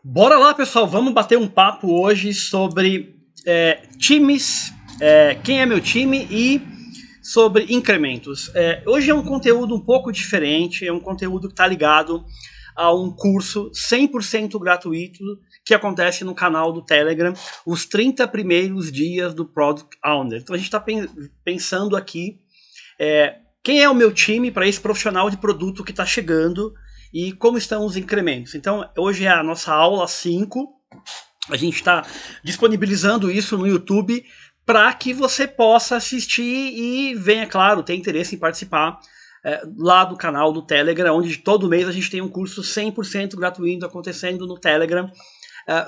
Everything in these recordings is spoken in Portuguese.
Bora lá, pessoal, vamos bater um papo hoje sobre times, quem é meu time e sobre incrementos. Hoje é um conteúdo um pouco diferente, é um conteúdo que está ligado a um curso 100% gratuito que acontece no canal do Telegram, os 30 primeiros dias do Product Owner. Então a gente está pensando aqui quem é o meu time para esse profissional de produto que está chegando e como estão os incrementos. Então hoje é a nossa aula 5, a gente está disponibilizando isso no YouTube para que você possa assistir e venha, claro, ter interesse em participar lá do canal do Telegram, onde todo mês a gente tem um curso 100% gratuito acontecendo no Telegram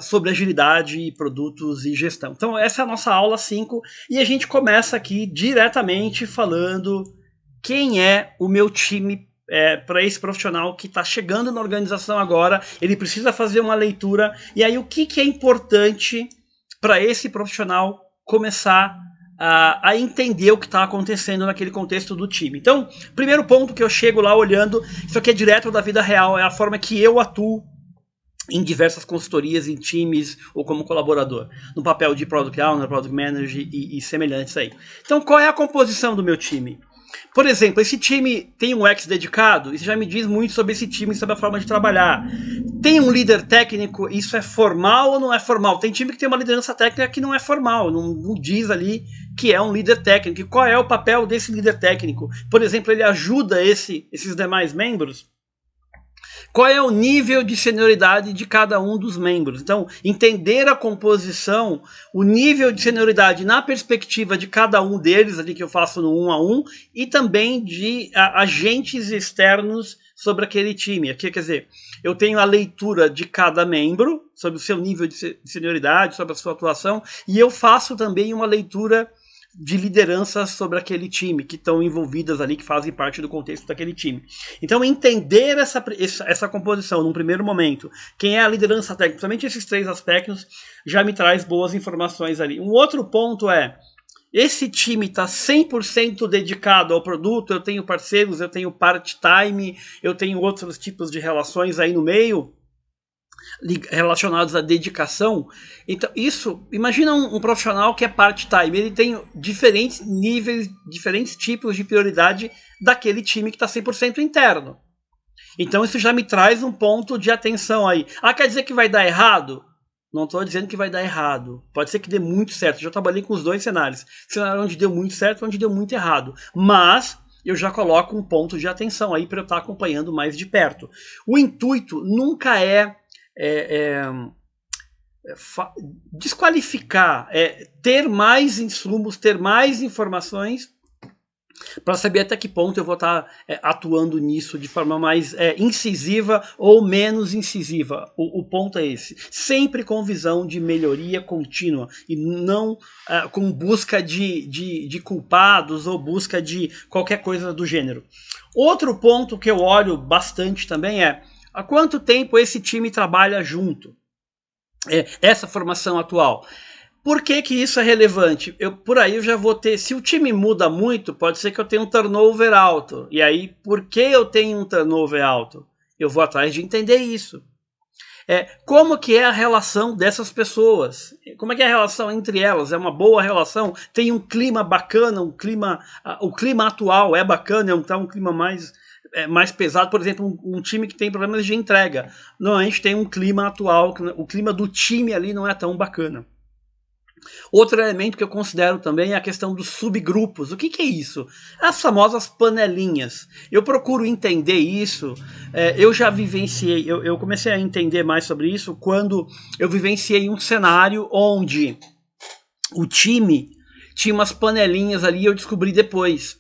sobre agilidade, produtos e gestão. Então essa é a nossa aula 5 e a gente começa aqui diretamente falando quem é o meu time para esse profissional que está chegando na organização agora. Ele precisa fazer uma leitura, e aí o que é importante para esse profissional começar a entender o que está acontecendo naquele contexto do time. Então, primeiro ponto que eu chego lá olhando, isso aqui é direto da vida real, é a forma que eu atuo em diversas consultorias, em times ou como colaborador, no papel de Product Owner, Product Manager e semelhantes aí. Então, qual é a composição do meu time? Por exemplo, esse time tem um ex dedicado, isso já me diz muito sobre esse time, sobre a forma de trabalhar. Tem um líder técnico, isso é formal ou não é formal? Tem time que tem uma liderança técnica que não é formal, não diz ali que é um líder técnico. E qual é o papel desse líder técnico? Por exemplo, ele ajuda esses demais membros? Qual é o nível de senioridade de cada um dos membros? Então, entender a composição, o nível de senioridade na perspectiva de cada um deles, ali que eu faço no 1 a 1, e também de agentes externos sobre aquele time. Aqui, quer dizer, eu tenho a leitura de cada membro, sobre o seu nível de senioridade, sobre a sua atuação, e eu faço também uma leitura de liderança sobre aquele time, que estão envolvidas ali, que fazem parte do contexto daquele time. Então, entender essa composição num primeiro momento, quem é a liderança técnica, somente esses 3 aspectos, já me traz boas informações ali. Um outro ponto esse time está 100% dedicado ao produto, eu tenho parceiros, eu tenho part-time, eu tenho outros tipos de relações aí no meio, relacionados à dedicação. Então, isso, imagina um profissional que é part-time, ele tem diferentes níveis, diferentes tipos de prioridade daquele time que está 100% interno. Então isso já me traz um ponto de atenção aí. Quer dizer que vai dar errado? Não estou dizendo que vai dar errado. Pode ser que dê muito certo. Eu já trabalhei com os 2 cenários. Cenário onde deu muito certo, onde deu muito errado. Mas eu já coloco um ponto de atenção aí para eu estar acompanhando mais de perto. O intuito nunca desqualificar, ter mais insumos, ter mais informações para saber até que ponto eu vou estar atuando nisso de forma mais incisiva ou menos incisiva. O ponto é esse. Sempre com visão de melhoria contínua e não com busca de culpados ou busca de qualquer coisa do gênero. Outro ponto que eu olho bastante também há quanto tempo esse time trabalha junto? Essa formação atual. Por que isso é relevante? Por aí eu já vou ter, se o time muda muito, pode ser que eu tenha um turnover alto. E aí, por que eu tenho um turnover alto? Eu vou atrás de entender isso. Como que é a relação dessas pessoas? Como é que é a relação entre elas? É uma boa relação? Tem um clima bacana? O clima atual é bacana? É um clima mais pesado? Por exemplo, um time que tem problemas de entrega. Normalmente tem um clima atual, o clima do time ali não é tão bacana. Outro elemento que eu considero também é a questão dos subgrupos. O que é isso? As famosas panelinhas. Eu procuro entender isso. Eu já vivenciei, eu comecei a entender mais sobre isso quando eu vivenciei um cenário onde o time tinha umas panelinhas ali e eu descobri depois.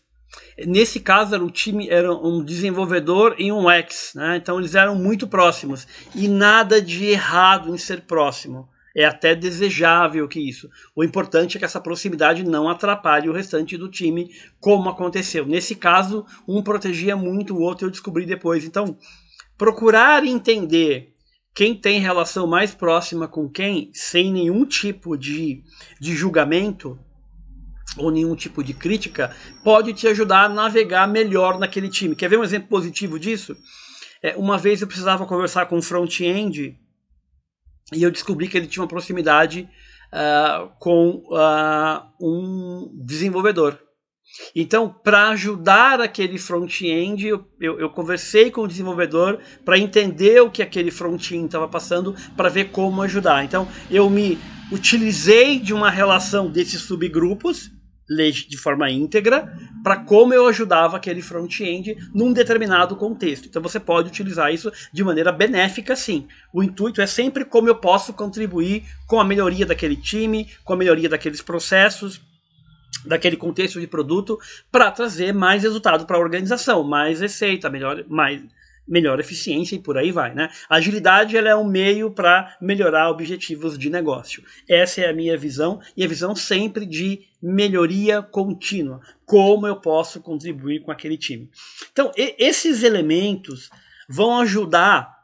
Nesse caso era um desenvolvedor e um ex, né? Então eles eram muito próximos e nada de errado em ser próximo. É até desejável que isso. O importante é que essa proximidade não atrapalhe o restante do time, como aconteceu. Nesse caso, um protegia muito o outro, eu descobri depois. Então, procurar entender quem tem relação mais próxima com quem, sem nenhum tipo de julgamento ou nenhum tipo de crítica, pode te ajudar a navegar melhor naquele time. Quer ver um exemplo positivo disso? Uma vez eu precisava conversar com um front-end e eu descobri que ele tinha uma proximidade com um desenvolvedor. Então, para ajudar aquele front-end, eu conversei com o desenvolvedor para entender o que aquele front-end estava passando, para ver como ajudar. Então, eu me utilizei de uma relação desses subgrupos, de forma íntegra, para como eu ajudava aquele front-end num determinado contexto. Então, você pode utilizar isso de maneira benéfica, sim. O intuito é sempre como eu posso contribuir com a melhoria daquele time, com a melhoria daqueles processos, daquele contexto de produto, para trazer mais resultado para a organização, mais receita, melhor eficiência e por aí vai, né? A agilidade, ela é um meio para melhorar objetivos de negócio. Essa é a minha visão, e a visão sempre de melhoria contínua. Como eu posso contribuir com aquele time. Então, esses elementos vão ajudar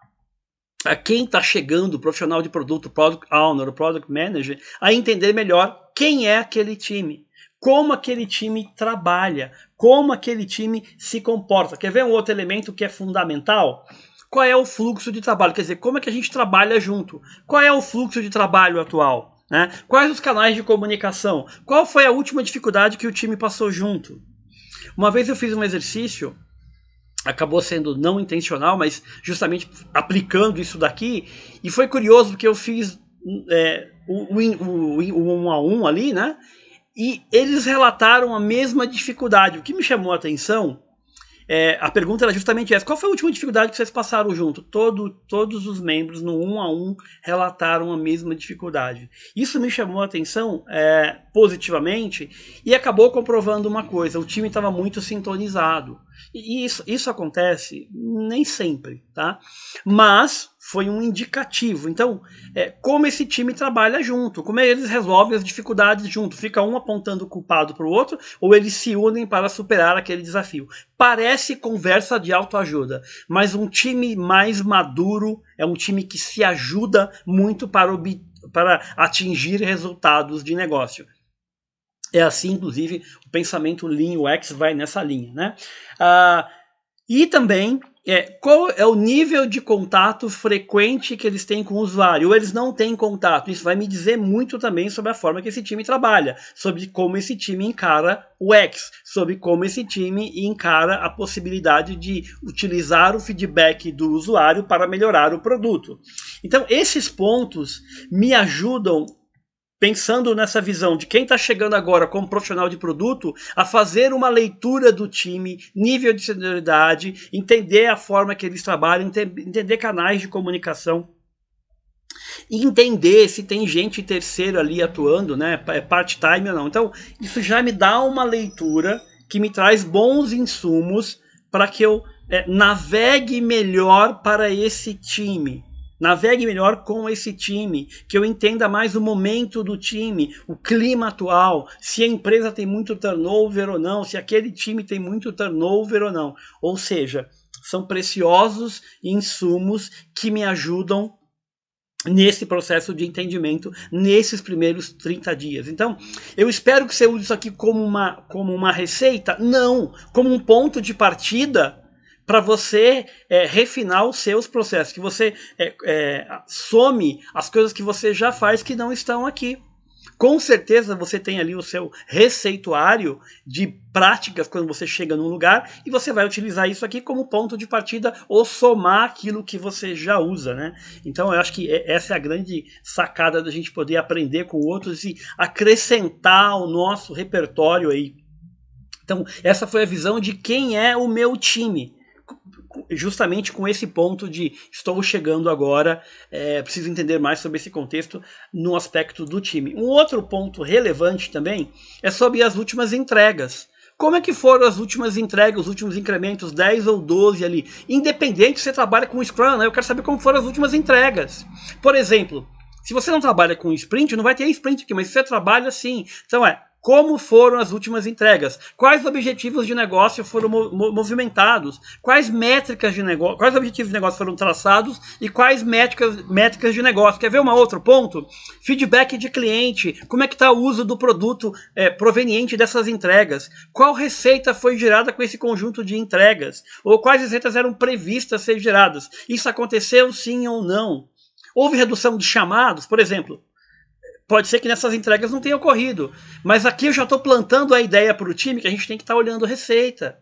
a quem está chegando, o profissional de produto, Product Owner, o Product Manager, a entender melhor quem é aquele time. Como aquele time trabalha, como aquele time se comporta. Quer ver um outro elemento que é fundamental? Qual é o fluxo de trabalho? Quer dizer, como é que a gente trabalha junto? Qual é o fluxo de trabalho atual? Né? Quais os canais de comunicação? Qual foi a última dificuldade que o time passou junto? Uma vez eu fiz um exercício, acabou sendo não intencional, mas justamente aplicando isso daqui, e foi curioso porque eu fiz o 1 a 1 ali, né? E eles relataram a mesma dificuldade. O que me chamou a atenção, a pergunta era justamente essa: qual foi a última dificuldade que vocês passaram junto? Todos os membros no 1 a 1 relataram a mesma dificuldade. Isso me chamou a atenção positivamente, e acabou comprovando uma coisa: o time estava muito sintonizado. E isso acontece nem sempre, tá? Mas foi um indicativo. Então, como esse time trabalha junto, como eles resolvem as dificuldades junto. Fica um apontando o culpado para o outro, ou eles se unem para superar aquele desafio. Parece conversa de autoajuda, mas um time mais maduro é um time que se ajuda muito para atingir resultados de negócio. É assim, inclusive, o pensamento Lean UX vai nessa linha, né? E também, qual é o nível de contato frequente que eles têm com o usuário, ou eles não têm contato. Isso vai me dizer muito também sobre a forma que esse time trabalha, sobre como esse time encara o UX, sobre como esse time encara a possibilidade de utilizar o feedback do usuário para melhorar o produto. Então, esses pontos me ajudam, pensando nessa visão de quem está chegando agora como profissional de produto, a fazer uma leitura do time, nível de senioridade, entender a forma que eles trabalham, entender canais de comunicação, entender se tem gente terceira ali atuando, né, part-time ou não. Então, isso já me dá uma leitura que me traz bons insumos para que eu navegue melhor para esse time. Navegue melhor com esse time, que eu entenda mais o momento do time, o clima atual, se a empresa tem muito turnover ou não, se aquele time tem muito turnover ou não. Ou seja, são preciosos insumos que me ajudam nesse processo de entendimento, nesses primeiros 30 dias. Então, eu espero que você use isso aqui como uma receita? Não, como um ponto de partida para você refinar os seus processos, que você some as coisas que você já faz que não estão aqui. Com certeza você tem ali o seu receituário de práticas quando você chega num lugar, e você vai utilizar isso aqui como ponto de partida ou somar aquilo que você já usa, né? Então eu acho que essa é a grande sacada da gente poder aprender com outros e acrescentar ao nosso repertório aí. Então essa foi a visão de quem é o meu time, justamente com esse ponto de estou chegando agora, preciso entender mais sobre esse contexto no aspecto do time. Um outro ponto relevante também é sobre as últimas entregas. Como é que foram as últimas entregas, os últimos incrementos, 10 ou 12 ali? Independente se você trabalha com Scrum, né? Eu quero saber como foram as últimas entregas. Por exemplo, se você não trabalha com sprint, não vai ter sprint aqui, mas se você trabalha, sim. Então como foram as últimas entregas? Quais objetivos de negócio foram movimentados? Quais métricas de negócio, quais objetivos de negócio foram traçados e quais métricas de negócio? Quer ver um outro ponto? Feedback de cliente. Como é que está o uso do produto proveniente dessas entregas? Qual receita foi gerada com esse conjunto de entregas? Ou quais receitas eram previstas ser geradas? Isso aconteceu sim ou não? Houve redução de chamados, por exemplo. Pode ser que nessas entregas não tenha ocorrido. Mas aqui eu já estou plantando a ideia para o time que a gente tem que estar olhando receita.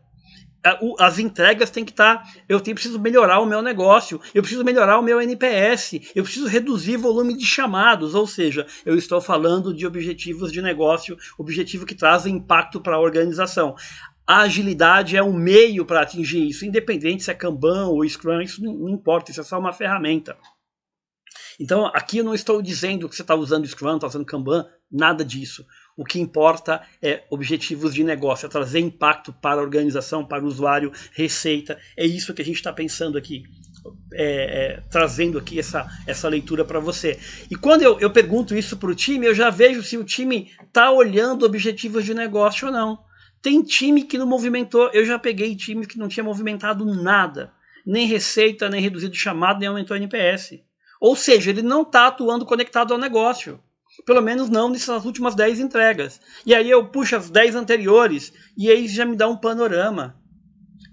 As entregas têm que estar... Eu preciso melhorar o meu negócio. Eu preciso melhorar o meu NPS. Eu preciso reduzir o volume de chamados. Ou seja, eu estou falando de objetivos de negócio. Objetivo que traz impacto para a organização. A agilidade é um meio para atingir isso. Independente se é Kanban ou Scrum. Isso não importa. Isso é só uma ferramenta. Então, aqui eu não estou dizendo que você está usando Scrum, está usando Kanban, nada disso. O que importa é objetivos de negócio, é trazer impacto para a organização, para o usuário, receita. É isso que a gente está pensando aqui, trazendo aqui essa leitura para você. E quando eu pergunto isso para o time, eu já vejo se o time está olhando objetivos de negócio ou não. Tem time que não movimentou, eu já peguei time que não tinha movimentado nada, nem receita, nem reduzido chamado, nem aumentou NPS. Ou seja, ele não está atuando conectado ao negócio. Pelo menos não nessas últimas 10 entregas. E aí eu puxo as 10 anteriores e aí já me dá um panorama.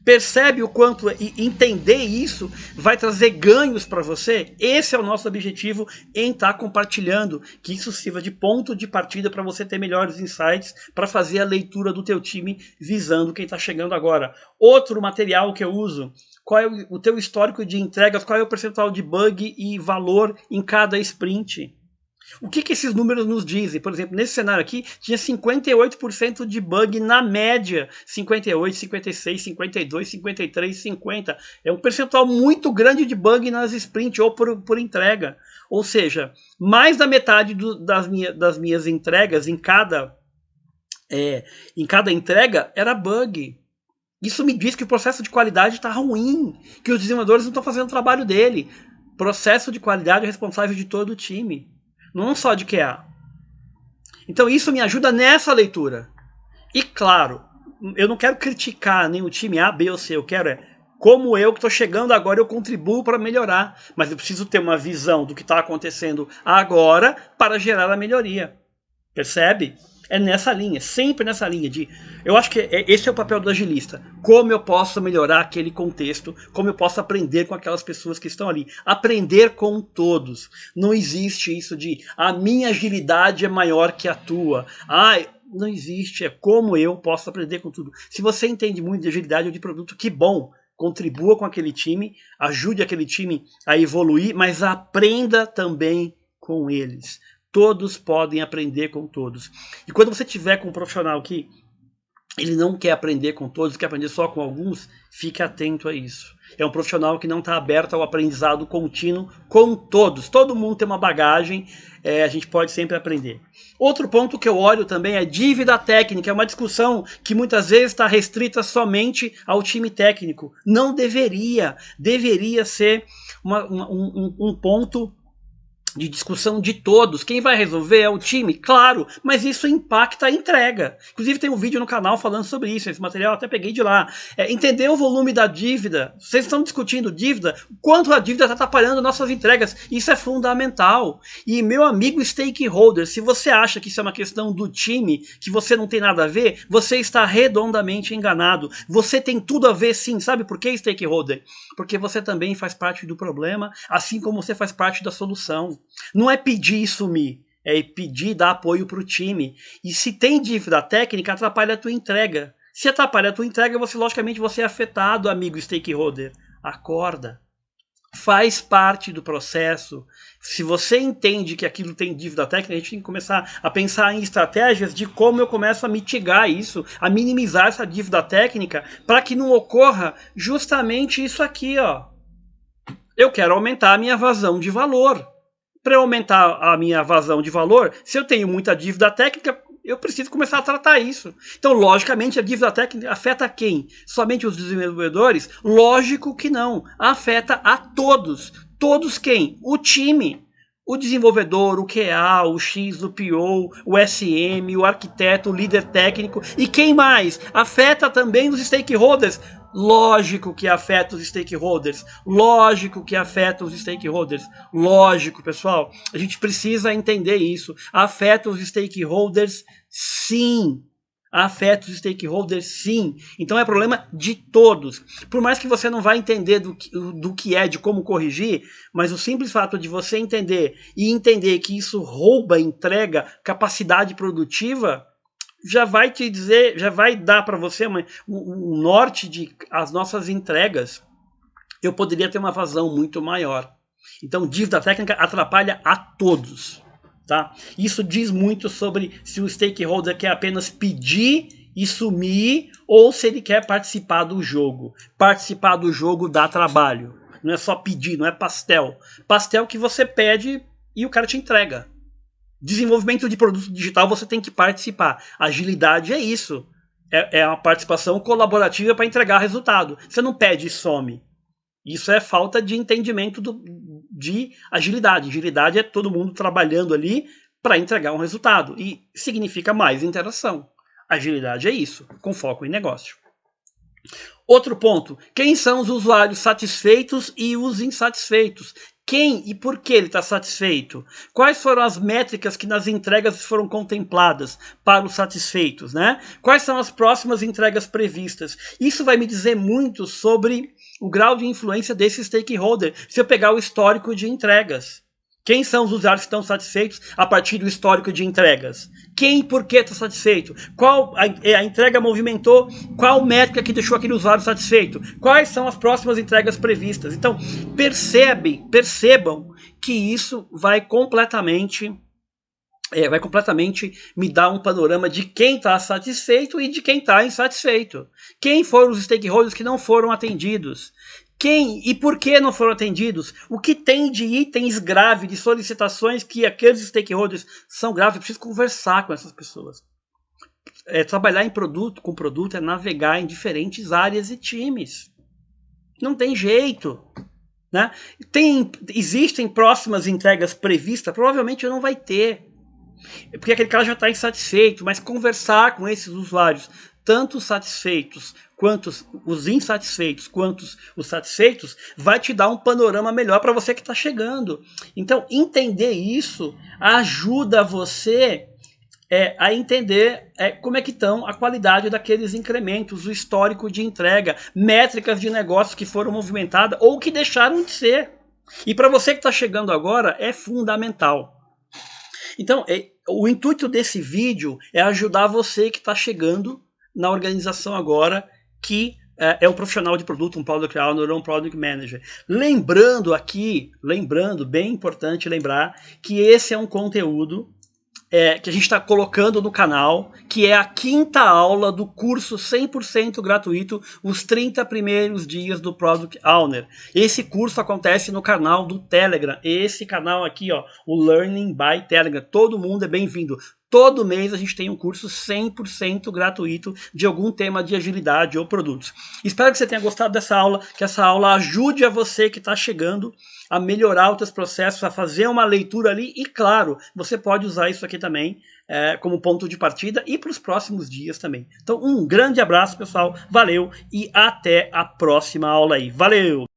Percebe o quanto entender isso vai trazer ganhos para você? Esse é o nosso objetivo em estar compartilhando. Que isso sirva de ponto de partida para você ter melhores insights para fazer a leitura do teu time visando quem está chegando agora. Outro material que eu uso... Qual é o teu histórico de entregas, qual é o percentual de bug e valor em cada sprint. O que esses números nos dizem? Por exemplo, nesse cenário aqui, tinha 58% de bug na média. 58, 56, 52, 53, 50. É um percentual muito grande de bug nas sprints ou por entrega. Ou seja, mais da metade das minhas entregas em cada entrega era bug. Isso me diz que o processo de qualidade está ruim, que os desenvolvedores não estão fazendo o trabalho dele. Processo de qualidade é responsável de todo o time, não só de QA. Então isso me ajuda nessa leitura. E claro, eu não quero criticar nem o time A, B ou C, eu quero como eu que estou chegando agora, eu contribuo para melhorar. Mas eu preciso ter uma visão do que está acontecendo agora para gerar a melhoria. Percebe? É nessa linha, sempre nessa linha de... Eu acho que esse é o papel do agilista. Como eu posso melhorar aquele contexto, como eu posso aprender com aquelas pessoas que estão ali. Aprender com todos. Não existe isso de a minha agilidade é maior que a tua. Não existe, é como eu posso aprender com tudo. Se você entende muito de agilidade ou de produto, que bom. Contribua com aquele time, ajude aquele time a evoluir, mas aprenda também com eles. Todos podem aprender com todos. E quando você tiver com um profissional que ele não quer aprender com todos, quer aprender só com alguns, fique atento a isso. É um profissional que não está aberto ao aprendizado contínuo com todos. Todo mundo tem uma bagagem, a gente pode sempre aprender. Outro ponto que eu olho também é dívida técnica. É uma discussão que muitas vezes está restrita somente ao time técnico. Não deveria. Deveria ser um ponto de discussão de todos. Quem vai resolver é o time, claro, mas isso impacta a entrega. Inclusive tem um vídeo no canal falando sobre isso, esse material eu até peguei de lá. Entender o volume da dívida, vocês estão discutindo dívida, quanto a dívida está atrapalhando nossas entregas, isso é fundamental. E meu amigo stakeholder, se você acha que isso é uma questão do time, que você não tem nada a ver, você está redondamente enganado. Você tem tudo a ver sim, sabe por que stakeholder? Porque você também faz parte do problema, assim como você faz parte da solução. Não é pedir e sumir, é pedir e dar apoio para o time. E se tem dívida técnica, atrapalha a tua entrega. Se atrapalha a tua entrega, logicamente você é afetado, amigo stakeholder. Acorda. Faz parte do processo. Se você entende que aquilo tem dívida técnica, a gente tem que começar a pensar em estratégias de como eu começo a mitigar isso, a minimizar essa dívida técnica, para que não ocorra justamente isso aqui, ó. Eu quero aumentar a minha vazão de valor. Para eu aumentar a minha vazão de valor, se eu tenho muita dívida técnica, eu preciso começar a tratar isso. Então, logicamente, a dívida técnica afeta quem? Somente os desenvolvedores? Lógico que não. Afeta a todos. Todos quem? O time. O desenvolvedor, o QA, o X, o PO, o SM, o arquiteto, o líder técnico. E quem mais? Afeta também os stakeholders. Lógico que afeta os stakeholders. Lógico que afeta os stakeholders. Lógico, pessoal. A gente precisa entender isso. Afeta os stakeholders, sim. Afeta os stakeholders, sim. Então é problema de todos. Por mais que você não vá entender do que é, de como corrigir, mas o simples fato de você entender e entender que isso rouba, entrega capacidade produtiva, já vai te dizer, já vai dar para você um norte de as nossas entregas. Eu poderia ter uma vazão muito maior. Então, dívida técnica atrapalha a todos. Tá? Isso diz muito sobre se o stakeholder quer apenas pedir e sumir ou se ele quer participar do jogo. Participar do jogo dá trabalho. Não é só pedir, não é pastel. Pastel que você pede e o cara te entrega. Desenvolvimento de produto digital você tem que participar. Agilidade é isso. É uma participação colaborativa para entregar resultado. Você não pede e some. Isso é falta de entendimento de agilidade. Agilidade é todo mundo trabalhando ali para entregar um resultado. E significa mais interação. Agilidade é isso, com foco em negócio. Outro ponto. Quem são os usuários satisfeitos e os insatisfeitos? Quem e por que ele está satisfeito? Quais foram as métricas que nas entregas foram contempladas para os satisfeitos, né? Quais são as próximas entregas previstas? Isso vai me dizer muito sobre o grau de influência desse stakeholder, se eu pegar o histórico de entregas. Quem são os usuários que estão satisfeitos a partir do histórico de entregas? Quem e por que está satisfeito? Qual a entrega movimentou? Qual métrica que deixou aquele usuário satisfeito? Quais são as próximas entregas previstas? Então, percebam que isso vai completamente me dar um panorama de quem está satisfeito e de quem está insatisfeito. Quem foram os stakeholders que não foram atendidos? Quem e por que não foram atendidos? O que tem de itens graves, de solicitações que aqueles stakeholders são graves? Eu preciso conversar com essas pessoas. Trabalhar com produto é navegar em diferentes áreas e times. Não tem jeito. Né? Existem próximas entregas previstas? Provavelmente não vai ter. Porque aquele cara já está insatisfeito, mas conversar com esses usuários, tanto os satisfeitos quanto os insatisfeitos, quanto os satisfeitos, vai te dar um panorama melhor para você que está chegando. Então, entender isso ajuda você a entender como é que estão a qualidade daqueles incrementos, o histórico de entrega, métricas de negócios que foram movimentadas ou que deixaram de ser. E para você que está chegando agora, é fundamental. Então, o intuito desse vídeo é ajudar você que está chegando na organização agora, que é um profissional de produto, um Product Owner ou um Product Manager. Lembrando, bem importante lembrar, que esse é um conteúdo que a gente está colocando no canal, que é a 5ª aula do curso 100% gratuito, os 30 primeiros dias do Product Owner. Esse curso acontece no canal do Telegram, esse canal aqui, ó, o Learning by Telegram. Todo mundo é bem-vindo. Todo mês a gente tem um curso 100% gratuito de algum tema de agilidade ou produtos. Espero que você tenha gostado dessa aula, que essa aula ajude a você que está chegando a melhorar os seus processos, a fazer uma leitura ali e, claro, você pode usar isso aqui também como ponto de partida e para os próximos dias também. Então, um grande abraço, pessoal, valeu e até a próxima aula aí. Valeu!